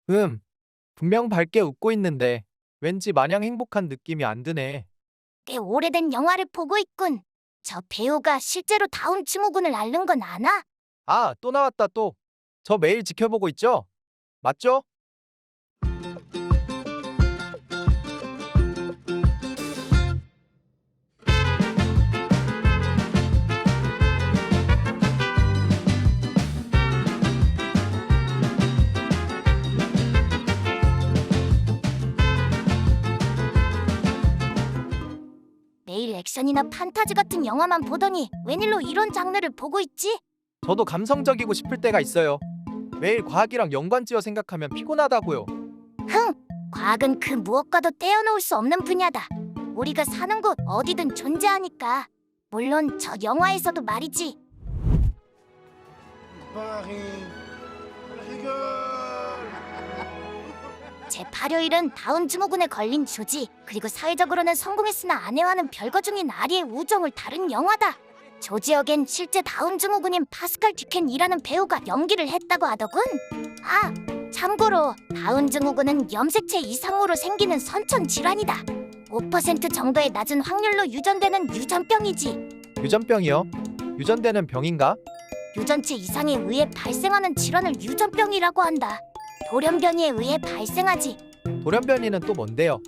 음, 분명 밝게 웃고 있는데 왠지 마냥 행복한 느낌이 안 드네. 꽤 오래된 영화를 보고 있군. 저 배우가 실제로 다운 증후군을 앓는 건 아나? 아, 또 나왔다 또. 저 매일 지켜보고 있죠? 맞죠? 매일 액션이나 판타지 같은 영화만 보더니 웬일로 이런 장르를 보고 있지? 저도 감성적이고 싶을 때가 있어요. 매일 과학이랑 연관지어 생각하면 피곤하다고요. 흥! 과학은 그 무엇과도 떼어놓을 수 없는 분야다. 우리가 사는 곳 어디든 존재하니까. 물론 저 영화에서도 말이지. Paris, rigole. 제8요일은 다운 증후군에 걸린 조지, 그리고 사회적으로는 성공했으나 아내와는 별거 중인 아리의 우정을 다룬 영화다. 조지 역엔 실제 다운 증후군인 파스칼 듀켄이라는 배우가 연기를 했다고 하더군. 아, 참고로 다운 증후군은 염색체 이상으로 생기는 선천 질환이다. 5% 정도의 낮은 확률로 유전되는 유전병이지. 유전병이요? 유전되는 병인가? 유전체 이상에 의해 발생하는 질환을 유전병이라고 한다. 돌연변이에 의해 발생하지. 돌연변이는 또 뭔데요?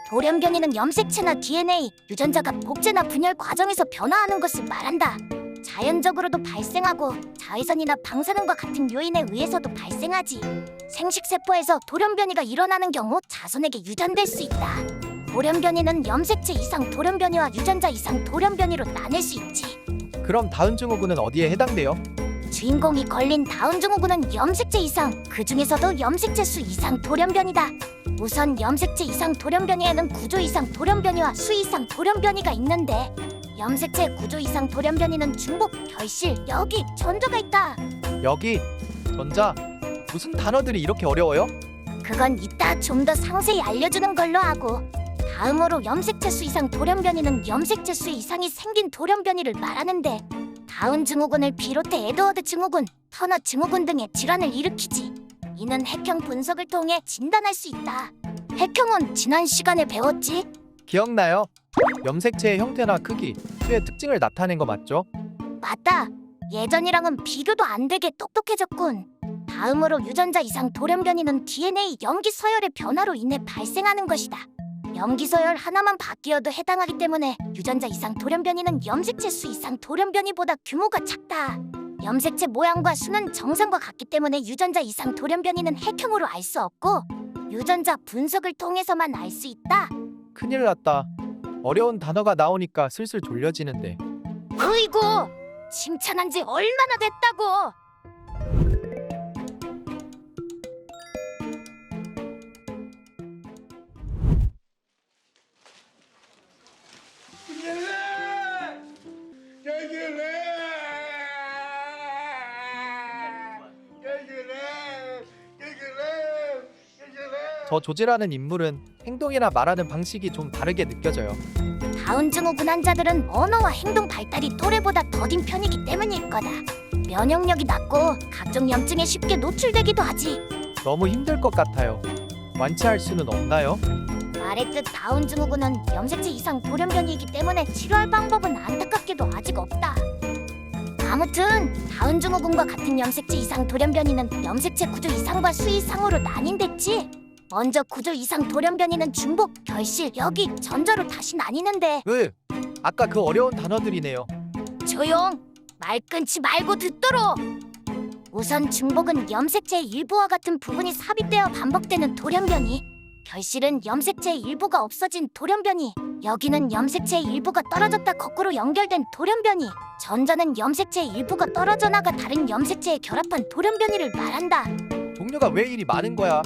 돌연변이는 염색체나 DNA, 유전자가 복제나 분열 과정에서 변화하는 것을 말한다. 자연적으로도 발생하고 자외선이나 방사능과 같은 요인에 의해서도 발생하지. 생식세포에서 돌연변이가 일어나는 경우 자손에게 유전될 수 있다. 돌연변이는 염색체 이상 돌연변이와 유전자 이상 돌연변이로 나뉠 수 있지. 그럼 다운 증후군은 어디에 해당돼요? 주인공이 걸린 다운 증후군은 염색체 이상, 그 중에서도 염색체 수 이상 돌연변이다. 우선 염색체 이상 돌연변이에는 구조 이상 돌연변이와 수 이상 돌연변이가 있는데, 염색체 구조 이상 돌연변이는 중복, 결실, 여기, 전조가 있다. 여기, 전자. 무슨 단어들이 이렇게 어려워요? 그건 이따 좀 더 상세히 알려주는 걸로 하고, 다음으로 염색체 수 이상 돌연변이는 염색체 수 이상이 생긴 돌연변이를 말하는데, 다운 증후군을 비롯해 에드워드 증후군, 터너 증후군 등의 질환을 일으키지. 이는 핵형 분석을 통해 진단할 수 있다. 핵형은 지난 시간에 배웠지? 기억나요? 염색체의 형태나 크기, 수의 특징을 나타낸 거 맞죠? 맞다. 예전이랑은 비교도 안 되게 똑똑해졌군. 다음으로 유전자 이상 돌연변이는 DNA 염기 서열의 변화로 인해 발생하는 것이다. 염기 서열 하나만 바뀌어도 해당하기 때문에 유전자 이상 돌연변이는 염색체 수 이상 돌연변이보다 규모가 작다. 염색체 모양과 수는 정상과 같기 때문에 유전자 이상 돌연변이는 핵형으로 알 수 없고 유전자 분석을 통해서만 알 수 있다. 큰일 났다. 어려운 단어가 나오니까 슬슬 졸려지는데. 으이구, 칭찬한 지 얼마나 됐다고. 저 조지라는 인물은 행동이나 말하는 방식이 좀 다르게 느껴져요. 다운 증후군 환자들은 언어와 행동 발달이 또래보다 더딘 편이기 때문일 거다. 면역력이 낮고 각종 염증에 쉽게 노출되기도 하지. 너무 힘들 것 같아요. 완치할 수는 없나요? 말했듯 다운 증후군은 염색체 이상 돌연변이이기 때문에 치료할 방법은 안타깝게도 아직 없다. 아무튼 다운 증후군과 같은 염색체 이상 돌연변이는 염색체 구조 이상과 수 이상으로 나뉜댔지. 먼저 구조 이상 돌연변이는 중복, 결실, 여기, 전자로 다시 나뉘는데. 아까 그 어려운 단어들이네요. 조용! 말 끊지 말고 듣도록! 우선 중복은 염색체의 일부와 같은 부분이 삽입되어 반복되는 돌연변이, 결실은 염색체의 일부가 없어진 돌연변이, 여기는 염색체의 일부가 떨어졌다 거꾸로 연결된 돌연변이, 전자는 염색체의 일부가 떨어져 나가 다른 염색체에 결합한 돌연변이를 말한다. 종류가 왜 이리 많은 거야?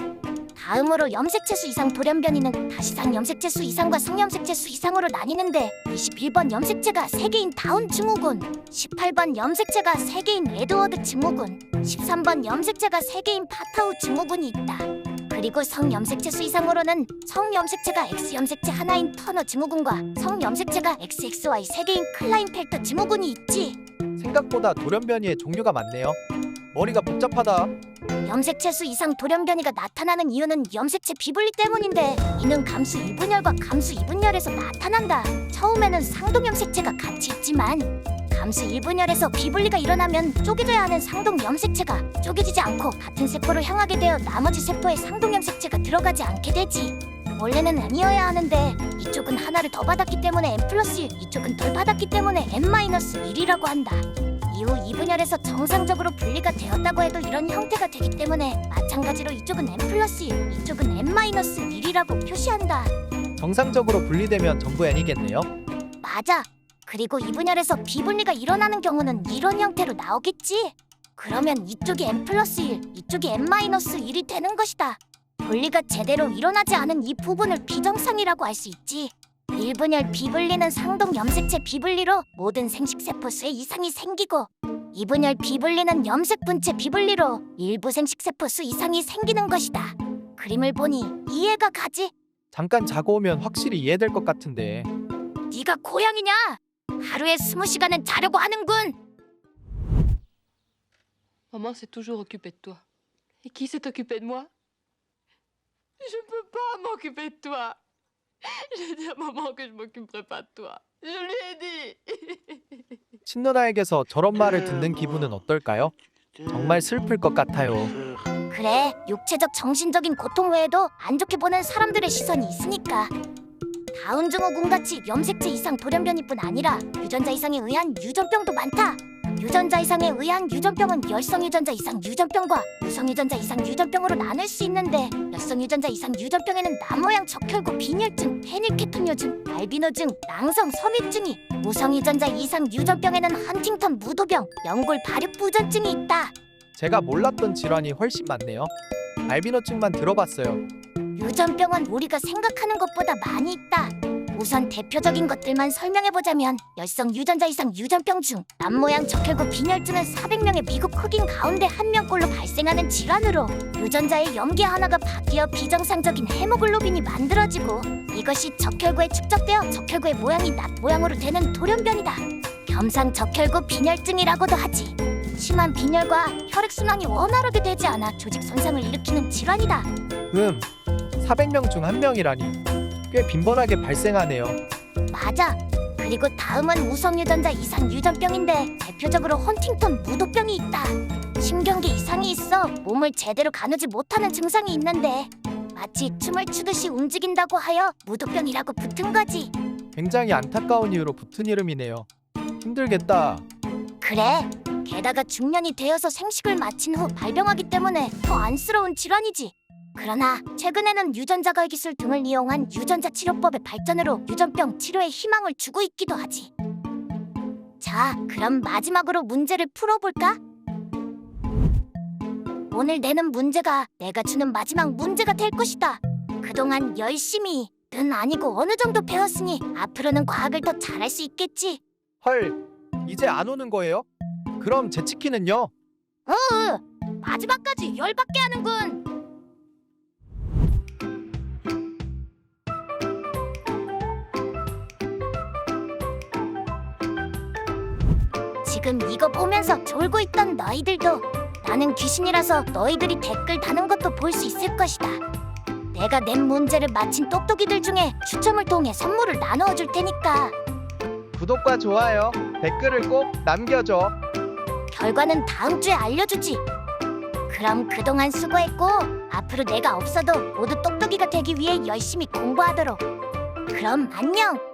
다음으로 염색체 수 이상 돌연변이는 다시상 염색체 수 이상과 성염색체 수 이상으로 나뉘는데 21번 염색체가 3개인 다운 증후군, 18번 염색체가 3개인 에드워드 증후군, 13번 염색체가 3개인 파타우 증후군이 있다. 그리고 성염색체 수 이상으로는 성염색체가 X염색체 하나인 터너 증후군과 성염색체가 XXY 3개인 클라인펠터 증후군이 있지. 생각보다 돌연변이의 종류가 많네요. 머리가 복잡하다. 염색체 수 이상 돌연변이가 나타나는 이유는 염색체 비분리 때문인데, 이는 감수 1분열과 감수 2분열에서 나타난다. 처음에는 상동 염색체가 같이 있지만 감수 1분열에서 비분리가 일어나면 쪼개져야 하는 상동 염색체가 쪼개지지 않고 같은 세포로 향하게 되어 나머지 세포에 상동 염색체가 들어가지 않게 되지. 원래는 아니어야 하는데 이쪽은 하나를 더 받았기 때문에 n+1, 이쪽은 덜 받았기 때문에 n-1이라고 한다. 이후 2분열에서 정상적으로 분리가 되었다고 해도 이런 형태가 되기 때문에 마찬가지로 이쪽은 n+1, 이쪽은 n-1이라고 표시한다. 정상적으로 분리되면 전부 n이겠네요. 맞아. 그리고 2분열에서 비분리가 일어나는 경우는 이런 형태로 나오겠지. 그러면 이쪽이 n+1, 이쪽이 n-1이 되는 것이다. 분리가 제대로 일어나지 않은 이 부분을 비정상이라고 할 수 있지. 1분열 비분리는 상동 염색체 비분리로 모든 생식세포 수에 이상이 생기고, 2분열 비분리는 염색 분체 비분리로 일부 생식세포 수 이상이 생기는 것이다. 그림을 보니 이해가 가지? 잠깐 자고 오면 확실히 이해될 것 같은데. 네가 고양이냐? 하루에 20시간은 자려고 하는군. Maman s'est toujours occupée de toi. Et qui s'est occupé de moi? Je peux pas m'occuper de toi. J'ai dit à maman que je m'occuperai pas de toi. Je lui ai dit. 친누나에게서 저런 말을 듣는 기분은 어떨까요? 정말 슬플 것 같아요. 그래, 육체적 정신적인 고통 외에도 안 좋게 보는 사람들의 시선이 있으니까. 다운증후군같이 염색체 이상 돌연변이뿐 아니라 유전자 이상에 의한 유전병도 많다. 유전자 이상에 의한 유전병은 열성 유전자 이상 유전병과 무성 유전자 이상 유전병으로 나눌 수 있는데, 열성 유전자 이상 유전병에는 남모양 적혈구 빈혈증, 페닐케토뇨증, 알비노증, 낭성 섬유증이, 무성 유전자 이상 유전병에는 헌팅턴 무도병, 연골 발육 부전증이 있다. 제가 몰랐던 질환이 훨씬 많네요. 알비노증만 들어봤어요. 유전병은 우리가 생각하는 것보다 많이 있다. 우선 대표적인 것들만 설명해보자면, 열성 유전자 이상 유전병 중 남모양 적혈구 빈혈증은 400명의 미국 흑인 가운데 1명꼴로 발생하는 질환으로, 유전자의 염기 하나가 바뀌어 비정상적인 헤모글로빈이 만들어지고, 이것이 적혈구에 축적되어 적혈구의 모양이 낫 모양으로 되는 돌연변이다. 겸상 적혈구 빈혈증이라고도 하지. 심한 빈혈과 혈액순환이 원활하게 되지 않아 조직 손상을 일으키는 질환이다. 400명 중 1명이라니. 꽤 빈번하게 발생하네요. 맞아. 그리고 다음은 우성 유전자 이상 유전병인데, 대표적으로 헌팅턴 무도병이 있다. 신경계 이상이 있어 몸을 제대로 가누지 못하는 증상이 있는데, 마치 춤을 추듯이 움직인다고 하여 무도병이라고 붙은 거지. 굉장히 안타까운 이유로 붙은 이름이네요. 힘들겠다. 그래. 게다가 중년이 되어서 생식을 마친 후 발병하기 때문에 더 안쓰러운 질환이지. 그러나 최근에는 유전자 걸 기술 등을 이용한 유전자 치료법의 발전으로 유전병 치료에 희망을 주고 있기도 하지. 자, 그럼 마지막으로 문제를 풀어볼까? 오늘 내는 문제가 내가 주는 마지막 문제가 될 것이다. 그동안 열심히는 아니고 어느 정도 배웠으니 앞으로는 과학을 더 잘할 수 있겠지. 헐, 이제 안 오는 거예요? 그럼 제 치킨은요? 마지막까지 열받게 하는군. 지금 이거 보면서 졸고 있던 너희들도, 나는 귀신이라서 너희들이 댓글 다는 것도 볼 수 있을 것이다. 내가 낸 문제를 맞힌 똑똑이들 중에 추첨을 통해 선물을 나누어 줄 테니까 구독과 좋아요, 댓글을 꼭 남겨줘. 결과는 다음 주에 알려주지. 그럼 그동안 수고했고, 앞으로 내가 없어도 모두 똑똑이가 되기 위해 열심히 공부하도록. 그럼 안녕.